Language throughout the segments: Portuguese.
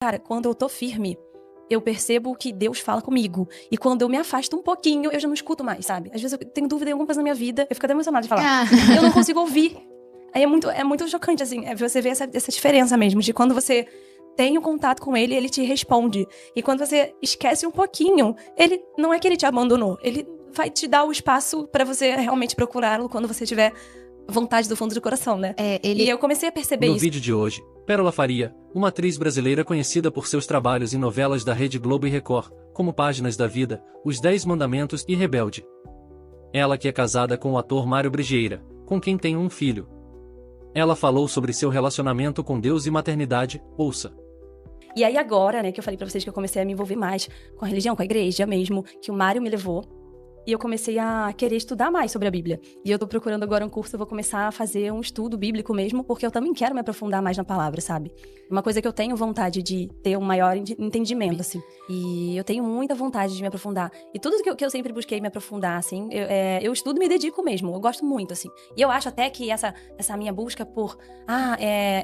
Cara, quando eu tô firme, eu percebo que Deus fala comigo. E quando eu me afasto um pouquinho, eu já não escuto mais, sabe? Às vezes eu tenho dúvida em alguma coisa na minha vida, eu fico até emocionada de falar. Eu não consigo ouvir. Aí é muito chocante, assim, você vê essa diferença mesmo, de quando você tem um contato com ele, ele te responde. E quando você esquece um pouquinho, ele não é que ele te abandonou, ele vai te dar o espaço pra você realmente procurá-lo quando você tiver vontade do fundo do coração, né? E eu comecei a perceber No isso. vídeo de hoje, Pérola Faria, uma atriz brasileira conhecida por seus trabalhos em novelas da Rede Globo e Record, como Páginas da Vida, Os 10 Mandamentos e Rebelde. Ela que é casada com o ator Mário Brigieira, com quem tem um filho. Ela falou sobre seu relacionamento com Deus e maternidade, ouça. E aí agora, né, que eu falei pra vocês que eu comecei a me envolver mais com a religião, com a igreja mesmo, que o Mário me levou, e eu comecei a querer estudar mais sobre a Bíblia. E eu tô procurando agora um curso, eu vou começar a fazer um estudo bíblico mesmo, porque eu também quero me aprofundar mais na palavra, sabe? Uma coisa que eu tenho vontade de ter um maior entendimento, assim. E eu tenho muita vontade de me aprofundar. E tudo que eu sempre busquei me aprofundar, assim, eu estudo e me dedico mesmo. Eu gosto muito, assim. E eu acho até que essa minha busca por,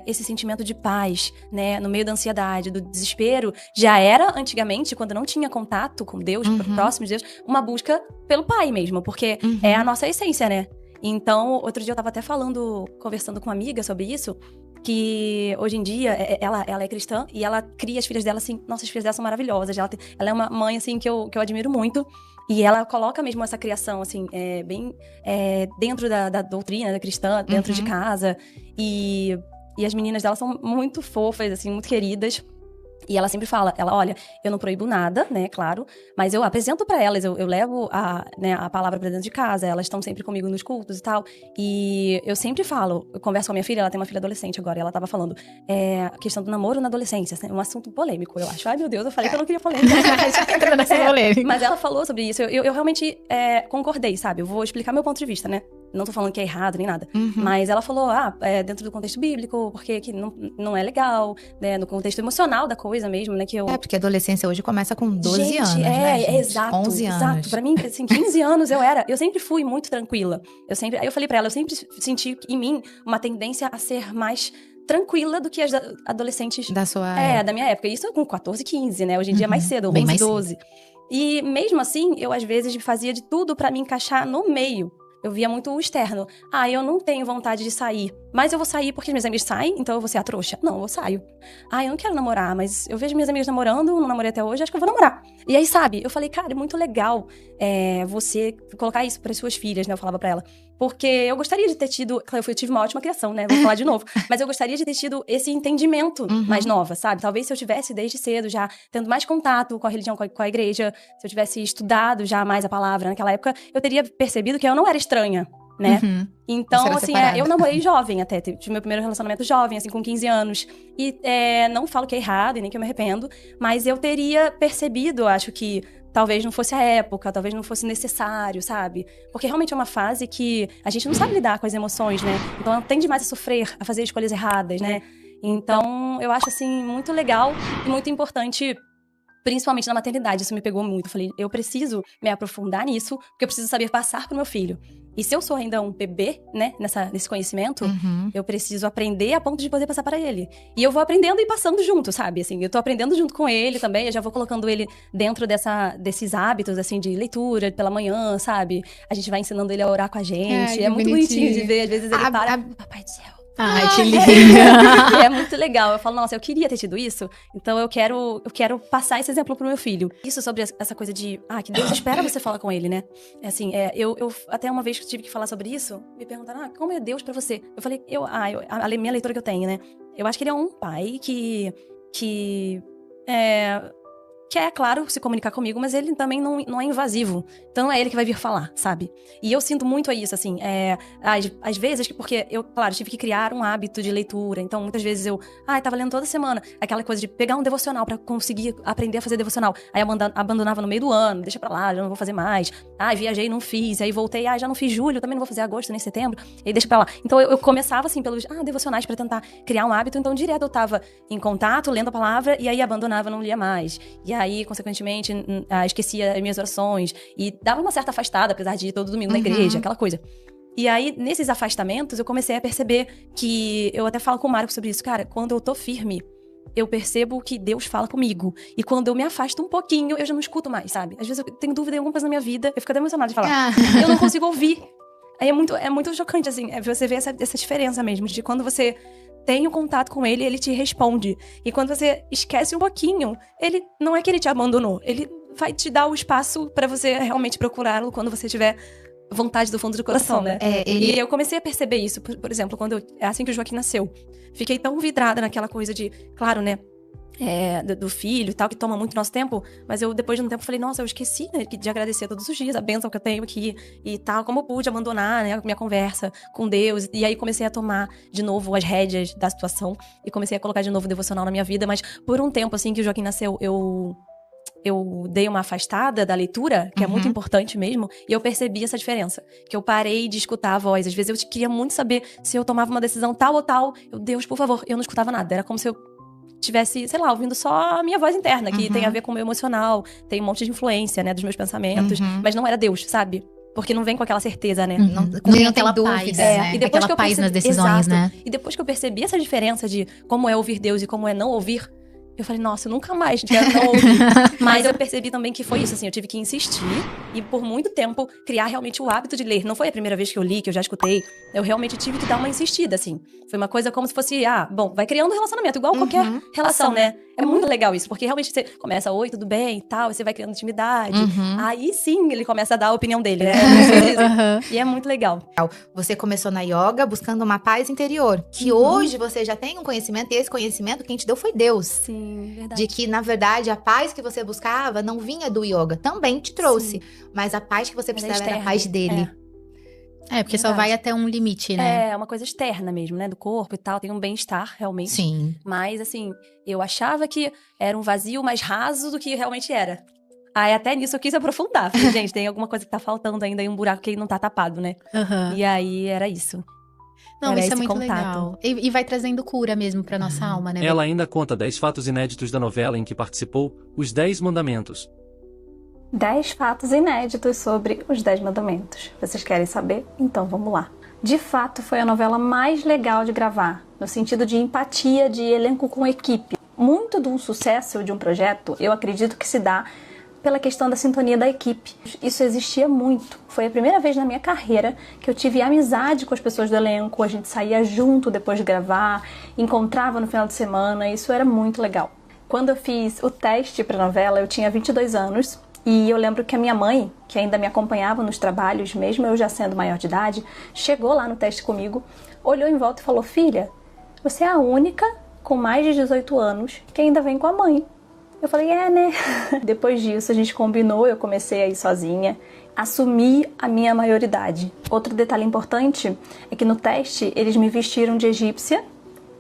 esse sentimento de paz, né, no meio da ansiedade, do desespero, já era antigamente, quando não tinha contato com Deus, próximo de Deus, uma busca pelo Pai mesmo, porque é a nossa essência, né? Então, outro dia eu tava até conversando com uma amiga sobre isso, que hoje em dia, ela é cristã e ela cria as filhas dela assim, nossa, as filhas dela são maravilhosas, ela é uma mãe, assim, que eu admiro muito, e ela coloca mesmo essa criação, assim, bem dentro da doutrina da cristã, dentro de casa, e as meninas dela são muito fofas, assim, muito queridas. E ela sempre fala, olha, eu não proíbo nada, né, claro, mas eu apresento pra elas, eu levo a palavra pra dentro de casa, elas estão sempre comigo nos cultos e tal, e eu sempre falo, eu converso com a minha filha, ela tem uma filha adolescente agora, e ela tava falando, a questão do namoro na adolescência, é um assunto polêmico, eu acho. Ai, meu Deus, eu falei que eu não queria polêmica. Mas ela falou sobre isso, eu realmente concordei, sabe, eu vou explicar meu ponto de vista, né. Não tô falando que é errado nem nada. Mas ela falou, dentro do contexto bíblico, porque que não é legal, né? No contexto emocional da coisa mesmo, né? Porque a adolescência hoje começa com 12 anos, né, gente? Exato. 11 anos. Exato. Pra mim, assim, 15 anos eu sempre fui muito tranquila. Aí eu falei pra ela, eu sempre senti em mim uma tendência a ser mais tranquila do que as adolescentes da sua época. Da minha época. Isso com 14, 15, né? Hoje em dia é mais cedo, bem 11, mais 12. cedo. E mesmo assim, eu às vezes fazia de tudo pra me encaixar no meio. Eu via muito o externo. Eu não tenho vontade de sair. Mas eu vou sair porque meus amigos saem, então eu vou ser a trouxa. Não, eu saio. Eu não quero namorar, mas eu vejo minhas amigas namorando, não namorei até hoje, acho que eu vou namorar. E aí, sabe, eu falei, cara, é muito legal você colocar isso para as suas filhas, né? Eu falava pra ela. Porque eu gostaria de ter tido... Claro, eu tive uma ótima criação, né? Vou falar de novo. Mas eu gostaria de ter tido esse entendimento mais nova, sabe? Talvez se eu tivesse desde cedo já tendo mais contato com a religião, com a igreja, se eu tivesse estudado já mais a palavra naquela época, eu teria percebido que eu não era estranha, né? Então, assim, eu namorei jovem até. Tive meu primeiro relacionamento jovem, assim, com 15 anos. E não falo que é errado e nem que eu me arrependo, mas eu teria percebido, acho que talvez não fosse a época, talvez não fosse necessário, sabe? Porque realmente é uma fase que a gente não sabe lidar com as emoções, né? Então ela tende mais a sofrer, a fazer escolhas erradas, né? Então eu acho, assim, muito legal e muito importante, principalmente na maternidade. Isso me pegou muito. Eu falei, eu preciso me aprofundar nisso, porque eu preciso saber passar pro meu filho. E se eu sou ainda um bebê, né, nesse conhecimento, eu preciso aprender a ponto de poder passar para ele. E eu vou aprendendo e passando junto, sabe? Assim, eu tô aprendendo junto com ele também, eu já vou colocando ele dentro desses hábitos, assim, de leitura pela manhã, sabe? A gente vai ensinando ele a orar com a gente. É muito bonitinho de ver, às vezes ele para... Papai do céu. Ai, que lindo. É muito legal. Eu falo, nossa, eu queria ter tido isso. Então eu quero passar esse exemplo pro meu filho. Isso sobre essa coisa de, que Deus espera você falar com ele, né? Assim, eu até uma vez que tive que falar sobre isso, me perguntaram, como é Deus pra você? Eu falei, a minha leitura que eu tenho, né? Eu acho que ele é um pai que quer, claro, se comunicar comigo, mas ele também não é invasivo. Então é ele que vai vir falar, sabe? E eu sinto muito isso, assim, às vezes, porque eu, claro, tive que criar um hábito de leitura. Então, muitas vezes eu, tava lendo toda semana, aquela coisa de pegar um devocional pra conseguir aprender a fazer devocional. Aí abandonava no meio do ano, deixa pra lá, já não vou fazer mais. Viajei, não fiz. Aí voltei, já não fiz julho, também não vou fazer agosto, nem setembro. Aí deixa pra lá. Então eu começava, assim, pelos devocionais pra tentar criar um hábito. Então, direto eu tava em contato, lendo a palavra, e aí abandonava, não lia mais. E aí, consequentemente, esquecia as minhas orações. E dava uma certa afastada, apesar de ir todo domingo na igreja, aquela coisa. E aí, nesses afastamentos, eu comecei a perceber que... Eu até falo com o Marco sobre isso. Cara, quando eu tô firme, eu percebo que Deus fala comigo. E quando eu me afasto um pouquinho, eu já não escuto mais, sabe? Às vezes eu tenho dúvida em alguma coisa na minha vida, eu fico até emocionada de falar. Eu não consigo ouvir. Aí é muito chocante, assim, você vê essa diferença mesmo, de quando você tem o contato com ele, ele te responde. E quando você esquece um pouquinho, ele não é que ele te abandonou, ele vai te dar o espaço pra você realmente procurá-lo quando você tiver vontade do fundo do coração, né? E eu comecei a perceber isso, por exemplo, é assim que o Joaquim nasceu. Fiquei tão vidrada naquela coisa de, claro, né, do filho e tal, que toma muito nosso tempo, mas eu, depois de um tempo, falei, nossa, eu esqueci, né, de agradecer todos os dias a bênção que eu tenho aqui e tal, como eu pude abandonar, né, a minha conversa com Deus, e aí comecei a tomar de novo as rédeas da situação e comecei a colocar de novo o devocional na minha vida, mas por um tempo, assim, que o Joaquim nasceu, eu dei uma afastada da leitura, que é muito importante mesmo, e eu percebi essa diferença. Que eu parei de escutar a voz. Às vezes eu queria muito saber se eu tomava uma decisão tal ou tal. Deus, por favor, eu não escutava nada. Era como se eu tivesse, sei lá, ouvindo só a minha voz interna, que tem a ver com o meu emocional, tem um monte de influência, né, dos meus pensamentos. Mas não era Deus, sabe? Porque não vem com aquela certeza, né? Não tem aquela dúvida, né? E depois aquela paz nas decisões, né? E depois que eu percebi essa diferença de como é ouvir Deus e como é não ouvir, eu falei, nossa, eu nunca mais quero não ouvir. Mas eu percebi também que foi isso, assim, eu tive que insistir e por muito tempo criar realmente o hábito de ler. Não foi a primeira vez que eu li, que eu já escutei. Eu realmente tive que dar uma insistida, assim. Foi uma coisa como se fosse, bom, vai criando um relacionamento, igual qualquer relação, né? É muito legal isso, porque realmente você começa, oi, tudo bem e tal, e você vai criando intimidade. Aí sim, ele começa a dar a opinião dele, né? E é muito legal. Você começou na yoga buscando uma paz interior, que hoje você já tem um conhecimento, e esse conhecimento quem te deu foi Deus. Sim, verdade. De que, na verdade, a paz que você buscava não vinha do yoga, também te trouxe. Mas a paz que você precisava era a paz dele. Porque só vai até um limite, né? É uma coisa externa mesmo, né? Do corpo e tal. Tem um bem-estar, realmente. Sim. Mas, assim, eu achava que era um vazio mais raso do que realmente era. Aí, até nisso, eu quis aprofundar. Falei, gente, tem alguma coisa que tá faltando ainda, aí um buraco que ele não tá tapado, né? E aí, era isso. Não, era isso é muito contato. legal. E vai trazendo cura mesmo pra nossa alma, né? Ela ainda conta 10 fatos inéditos da novela em que participou, Os 10 Mandamentos. 10 fatos inéditos sobre os 10 mandamentos. Vocês querem saber? Então vamos lá. De fato, foi a novela mais legal de gravar, no sentido de empatia, de elenco com equipe. Muito de um sucesso de um projeto, eu acredito que se dá pela questão da sintonia da equipe. Isso existia muito. Foi a primeira vez na minha carreira que eu tive amizade com as pessoas do elenco, a gente saía junto depois de gravar, encontrava no final de semana, isso era muito legal. Quando eu fiz o teste para a novela, eu tinha 22 anos, e eu lembro que a minha mãe, que ainda me acompanhava nos trabalhos, mesmo eu já sendo maior de idade, chegou lá no teste comigo, olhou em volta e falou, filha, você é a única com mais de 18 anos que ainda vem com a mãe. Eu falei, né? Depois disso a gente combinou, eu comecei a ir sozinha, assumi a minha maioridade. Outro detalhe importante é que no teste eles me vestiram de egípcia,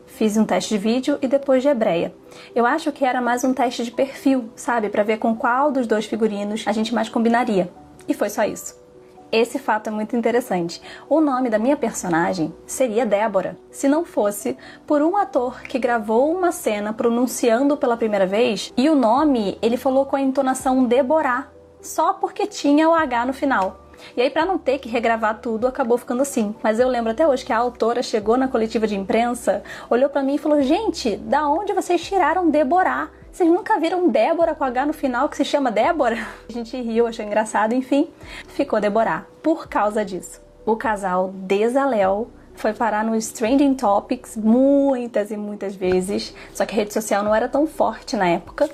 fiz um teste de vídeo e depois de hebreia. Eu acho que era mais um teste de perfil, sabe? Pra ver com qual dos dois figurinos a gente mais combinaria. E foi só isso. Esse fato é muito interessante. O nome da minha personagem seria Débora, se não fosse por um ator que gravou uma cena pronunciando pela primeira vez e o nome ele falou com a entonação Deborah, só porque tinha o H no final. E aí, pra não ter que regravar tudo, acabou ficando assim. Mas eu lembro até hoje que a autora chegou na coletiva de imprensa, olhou pra mim e falou, gente, da onde vocês tiraram Deborah? Vocês nunca viram Débora com H no final que se chama Débora? A gente riu, achou engraçado, enfim, ficou Deborah por causa disso. O casal Desaléu foi parar nos Trending Topics muitas e muitas vezes, só que a rede social não era tão forte na época,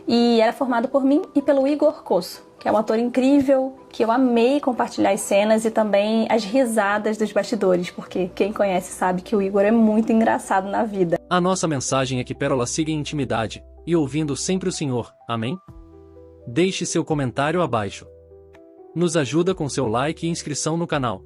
e era formado por mim e pelo Igor Cosso, que é um ator incrível, que eu amei compartilhar as cenas e também as risadas dos bastidores, porque quem conhece sabe que o Igor é muito engraçado na vida. A nossa mensagem é que Pérola siga em intimidade, e ouvindo sempre o Senhor, amém? Deixe seu comentário abaixo. Nos ajuda com seu like e inscrição no canal.